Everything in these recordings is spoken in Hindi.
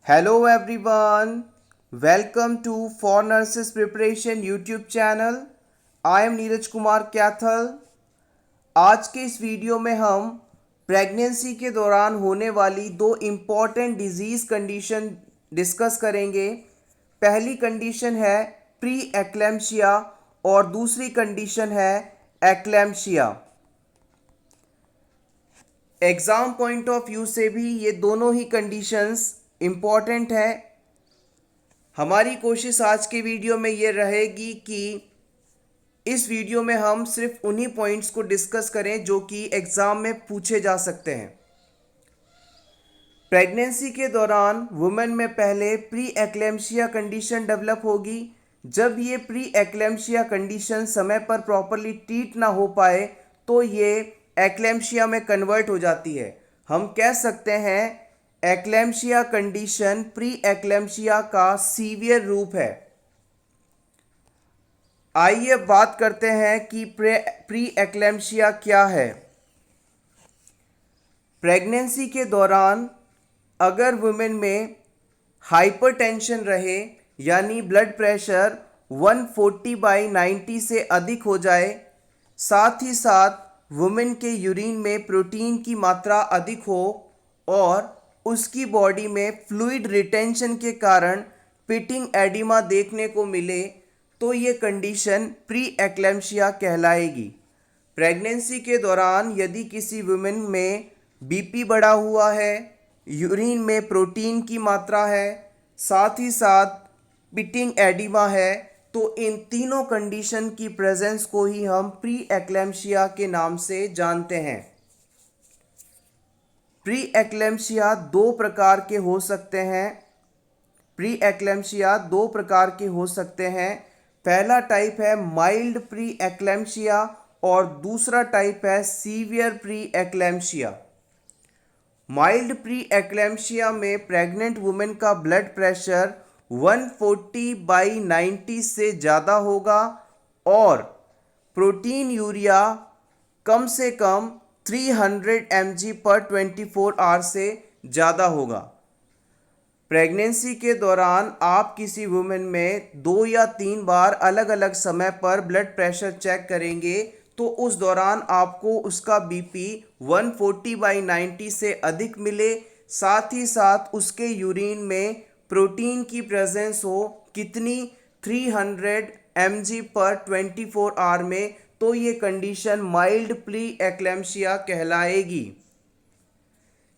Hello everyone, welcome to For Nurses Preparation YouTube channel. I am Neeraj Kumar Kaithal. आज के इस वीडियो में हम प्रेगनेंसी के दौरान होने वाली दो इम्पॉर्टेंट डिजीज़ कंडीशन डिस्कस करेंगे। पहली कंडीशन है प्री एक्लेम्शिया और दूसरी कंडीशन है eclampsia. Exam point of view से भी ये दोनों ही कंडीशंस इम्पॉर्टेंट है। हमारी कोशिश आज के वीडियो में ये रहेगी कि इस वीडियो में हम सिर्फ उन्हीं पॉइंट्स को डिस्कस करें जो कि एग्ज़ाम में पूछे जा सकते हैं। प्रेगनेंसी के दौरान वुमेन में पहले प्री एक्लेम्शिया कंडीशन डेवलप होगी। जब ये प्री एक्लेम्शिया कंडीशन समय पर प्रॉपरली ट्रीट ना हो पाए तो ये एक्लेम्शिया में कन्वर्ट हो जाती है। हम कह सकते हैं एक्लेम्शिया कंडीशन प्री एक्लेम्शिया का सीवियर रूप है। आइए बात करते हैं कि प्री एक्लेम्शिया क्या है। प्रेगनेंसी के दौरान अगर वुमेन में हाइपरटेंशन रहे यानी ब्लड प्रेशर 140/90 से अधिक हो जाए, साथ ही साथ वुमेन के यूरिन में प्रोटीन की मात्रा अधिक हो और उसकी बॉडी में फ्लूइड रिटेंशन के कारण पिटिंग एडिमा देखने को मिले तो ये कंडीशन प्री एक्लेम्शिया कहलाएगी। प्रेगनेंसी के दौरान यदि किसी वुमेन में बीपी बढ़ा हुआ है, यूरिन में प्रोटीन की मात्रा है, साथ ही साथ पिटिंग एडिमा है, तो इन तीनों कंडीशन की प्रेजेंस को ही हम प्री एक्लेम्शिया के नाम से जानते हैं। प्री एक्लेम्शिया दो प्रकार के हो सकते हैं। प्री एक्लेम्शिया दो प्रकार के हो सकते हैं। पहला टाइप है माइल्ड प्री एक्लेम्शिया और दूसरा टाइप है severe pre eclampsia. Mild pre eclampsia में प्रेग्नेंट वुमेन का ब्लड प्रेशर 140/90 से ज़्यादा होगा और प्रोटीन यूरिया कम से कम 300 mg पर 24 आवर से ज़्यादा होगा। प्रेगनेंसी के दौरान आप किसी वुमेन में 2 या 3 बार अलग अलग समय पर ब्लड प्रेशर चेक करेंगे तो उस दौरान आपको उसका बीपी 140/90 से अधिक मिले, साथ ही साथ उसके यूरिन में प्रोटीन की प्रेजेंस हो कितनी 300 mg पर 24 आवर में, तो ये कंडीशन माइल्ड प्री एक्लेम्शिया कहलाएगी।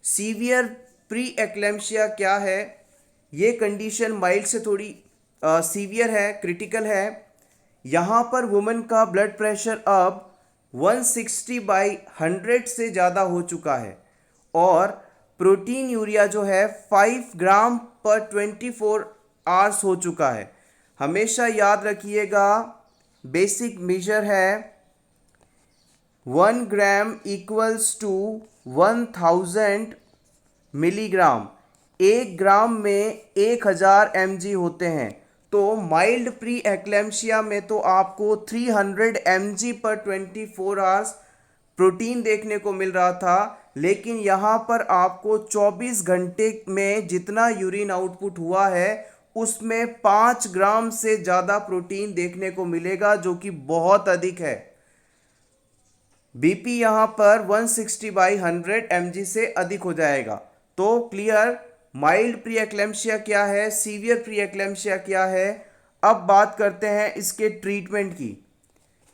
सीवियर प्री एक्लेम्शिया क्या है? ये कंडीशन माइल्ड से थोड़ी सीवियर है, क्रिटिकल है। यहाँ पर वुमेन का ब्लड प्रेशर अब 160/100 से ज़्यादा हो चुका है और प्रोटीन यूरिया जो है 5 ग्राम पर 24 आवर्स हो चुका है। हमेशा याद रखिएगा बेसिक मेजर है 1 ग्राम इक्वल्स टू 1000 मिलीग्राम। 1 ग्राम में 1000 mg होते हैं। तो माइल्ड प्री एक्लेम्शिया में तो आपको 300 mg पर 24 आवर्स प्रोटीन देखने को मिल रहा था, लेकिन यहाँ पर आपको 24 घंटे में जितना यूरिन आउटपुट हुआ है उसमें 5 ग्राम से ज़्यादा प्रोटीन देखने को मिलेगा, जो कि बहुत अधिक है। बीपी यहाँ पर 160/100 mg से अधिक हो जाएगा। तो क्लियर माइल्ड प्री एक्लेम्शिया क्या है, सीवियर प्री एक्लेम्शिया क्या है। अब बात करते हैं इसके ट्रीटमेंट की।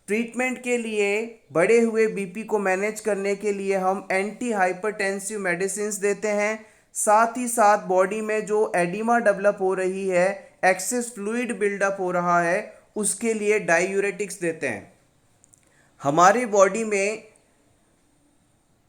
ट्रीटमेंट के लिए बढ़े हुए बीपी को मैनेज करने के लिए हम एंटी हाइपरटेंसिव मेडिसिन देते हैं। साथ ही साथ बॉडी में जो एडिमा डेवलप हो रही है, एक्सेस फ्लूइड बिल्डअप हो रहा है, उसके लिए डायूरेटिक्स देते हैं। हमारी बॉडी में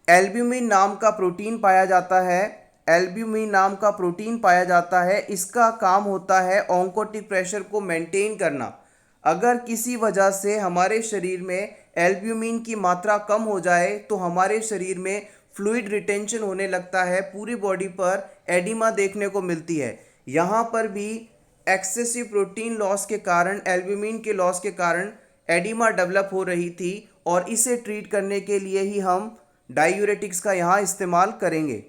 एल्ब्यूमिन नाम का प्रोटीन पाया जाता है। एल्ब्यूमिन नाम का प्रोटीन पाया जाता है, इसका काम होता है ऑन्कोटिक प्रेशर को मेंटेन करना। अगर किसी वजह से हमारे शरीर में एल्ब्यूमिन की मात्रा कम हो जाए तो हमारे शरीर में फ्लूइड रिटेंशन होने लगता है, पूरी बॉडी पर एडिमा देखने को मिलती है। यहाँ पर भी एक्सेसिव प्रोटीन लॉस के कारण, एल्ब्यूमिन के लॉस के कारण एडिमा डेवलप हो रही थी और इसे ट्रीट करने के लिए ही हम डायूरेटिक्स का यहाँ इस्तेमाल करेंगे।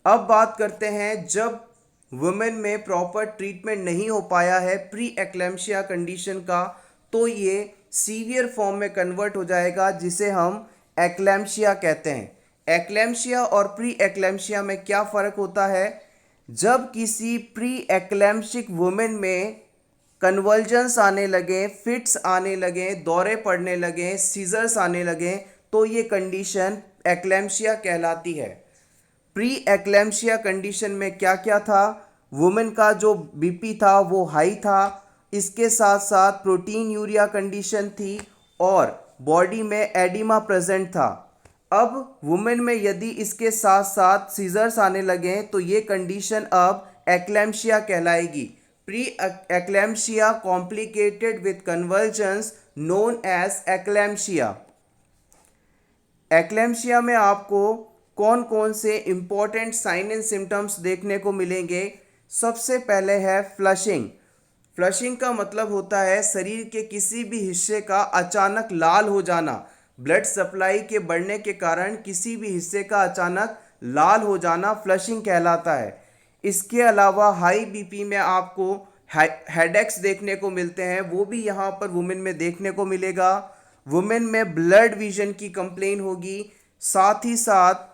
अब बात करते हैं जब वुमेन में प्रॉपर ट्रीटमेंट नहीं हो पाया है प्री एक्लेम्शिया कंडीशन का, तो ये सीवियर फॉर्म में कन्वर्ट हो जाएगा जिसे हम एक्लेम्शिया कहते हैं। एक्लेम्शिया और प्री एक्लेम्शिया में क्या फ़र्क होता है? जब किसी प्री एक्लेम्शिक वुमेन में कन्वल्जन्स आने लगे, फिट्स आने लगे, दौरे पड़ने लगे, सीजर्स आने लगे, तो ये कंडीशन एक्लेम्शिया कहलाती है। प्री एक्लेम्शिया कंडीशन में क्या क्या था? वुमेन का जो बीपी था वो हाई था, इसके साथ साथ प्रोटीन यूरिया कंडीशन थी और बॉडी में एडिमा प्रेजेंट था। अब वुमेन में यदि इसके साथ साथ सीजर्स आने लगे तो ये कंडीशन अब एक्लेम्शिया कहलाएगी। Pre eclampsia complicated with convergence known as eclampsia. Eclampsia में आपको कौन कौन से इंपॉर्टेंट साइन एंड सिम्टम्स देखने को मिलेंगे? सबसे पहले है फ्लशिंग। फ्लशिंग का मतलब होता है शरीर के किसी भी हिस्से का अचानक लाल हो जाना। ब्लड सप्लाई के बढ़ने के कारण किसी भी हिस्से का अचानक लाल हो जाना फ्लशिंग कहलाता है। इसके अलावा हाई बीपी में आपको हेडेक्स देखने को मिलते हैं, वो भी यहाँ पर वुमेन में देखने को मिलेगा। वुमेन में ब्लड विजन की कंप्लेन होगी, साथ ही साथ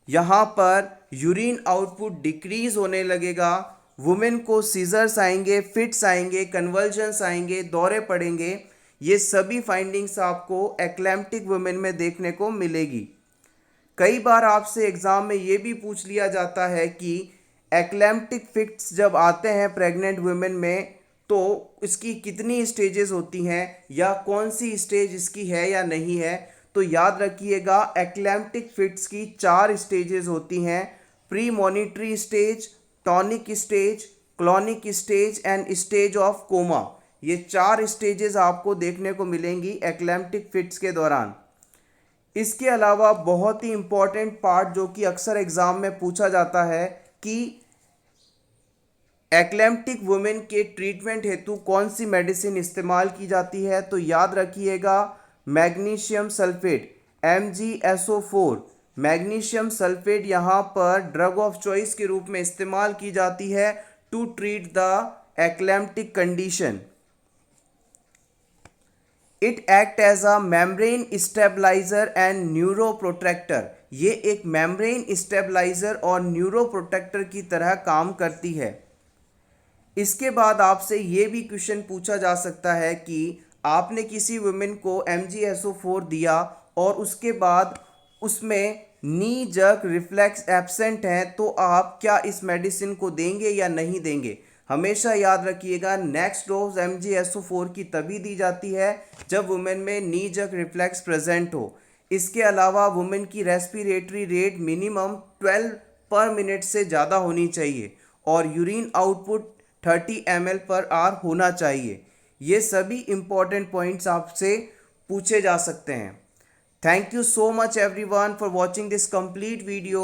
यहाँ पर यूरिन आउटपुट डिक्रीज होने लगेगा। वुमेन को सीजर्स आएंगे, फिट्स आएंगे, कन्वल्जन्स आएंगे, दौरे पड़ेंगे। ये सभी फाइंडिंग्स आपको एक्लेम्प्टिक वुमेन में देखने को मिलेगी। कई बार आपसे एग्जाम में ये भी पूछ लिया जाता है कि एक्लेम्प्टिक फिट्स जब आते हैं प्रेग्नेंट वुमेन में तो इसकी कितनी स्टेजेस होती हैं या कौन सी स्टेज इसकी है या नहीं है? तो याद रखिएगा एक्लेम्प्टिक फिट्स की 4 स्टेजेस होती हैं। Premonitory stage, tonic stage, clonic stage and stage of coma. ये 4 स्टेजेस आपको देखने को मिलेंगी एक्लेम्प्टिक फिट्स के दौरान। इसके अलावा बहुत ही इंपॉर्टेंट पार्ट जो कि अक्सर एग्जाम में पूछा जाता है कि एक्लेम्प्टिक वुमेन के ट्रीटमेंट हेतु कौन सी मेडिसिन इस्तेमाल की जाती है? तो याद रखिएगा magnesium sulphate MgSO4। Magnesium sulphate यहाँ पर ड्रग ऑफ चॉइस के रूप में इस्तेमाल की जाती है to treat the eclamptic condition. It act as a membrane stabiliser and neuroprotector. ये एक मेम्ब्रेन स्टेबलाइजर और न्यूरोप्रोटेक्टर की तरह काम करती है। इसके बाद आपसे ये भी क्वेश्चन पूछा जा सकता है कि आपने किसी वुमेन को MgSO4 दिया और उसके बाद उसमें नी जर्क रिफ्लेक्स एब्सेंट है, तो आप क्या इस मेडिसिन को देंगे या नहीं देंगे? हमेशा याद रखिएगा नेक्स्ट डोज MgSO4 की तभी दी जाती है जब वुमेन में नी जर्क रिफ्लेक्स प्रेजेंट हो। इसके अलावा वुमेन की रेस्पिरेटरी रेट मिनिमम 12 पर मिनट से ज़्यादा होनी चाहिए और urine output 30 ml per hour होना चाहिए। ये सभी इंपॉर्टेंट पॉइंट्स आपसे पूछे जा सकते हैं। Thank you so much everyone for watching this complete video.